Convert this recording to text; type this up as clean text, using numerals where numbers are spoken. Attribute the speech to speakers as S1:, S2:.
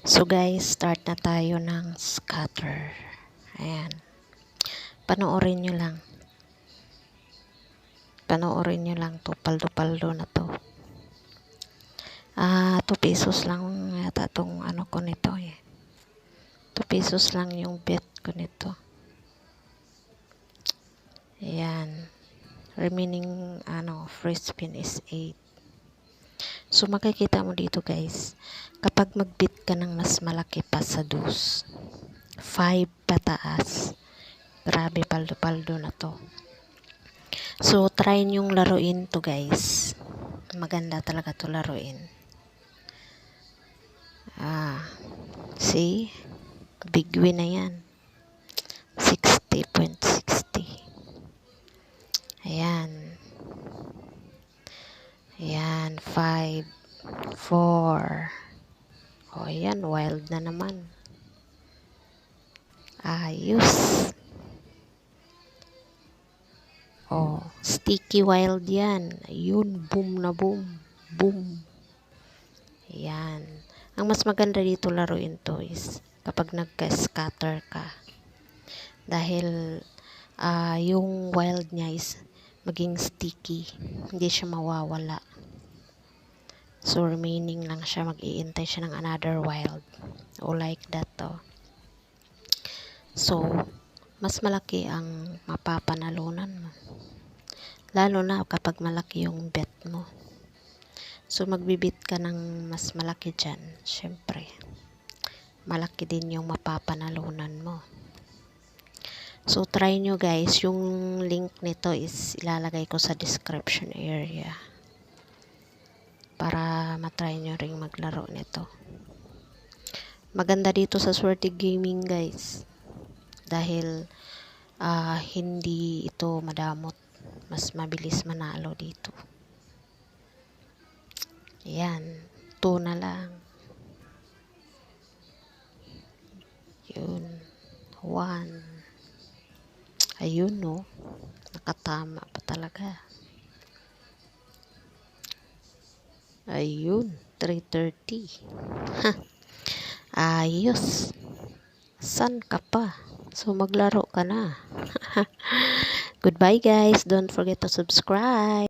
S1: So guys, start na tayo ng scatter. Ayan. Panoorin nyo lang. Panoorin nyo lang to. Paldo-paldo na to. 2 pesos lang yata tong ano ko nito eh. 2 pesos lang yung bet ko nito. Ayan. Remaining free spin is 8. So makikita mo dito guys, kapag mag-bid ka ng mas malaki pa sa dos, 5 pataas, grabe paldo-paldo na to. So try nyong laruin to guys, maganda talaga to laruin. See, big win na yan, 60.60. Ayan. Ayan, 5, 4. O, ayan, wild na naman. Ayos. O, sticky wild yan. Ayun, boom na boom. Boom. Ayan. Ang mas maganda dito laruin to is kapag nagka-scatter ka. Dahil, yung wild niya is maging sticky. Hindi siya mawawala. So, remaining lang siya. Mag-iintay siya ng another wild. O, like that to. So, mas malaki ang mapapanalunan mo. Lalo na kapag malaki yung bet mo. So, magbibit ka ng mas malaki dyan. Syempre, malaki din yung mapapanalunan mo. So, try nyo guys. Yung link nito is ilalagay ko sa description area. Para matry nyo ring maglaro nito. Maganda dito sa Swerte Gaming guys. Dahil hindi ito madamot. Mas mabilis manalo dito. Ayan. 2 na lang. Yun. 1. Ayun no. Nakatama pa talaga. Ayun. 330. Ayos. San ka pa? So, maglaro ka na. Goodbye guys. Don't forget to subscribe.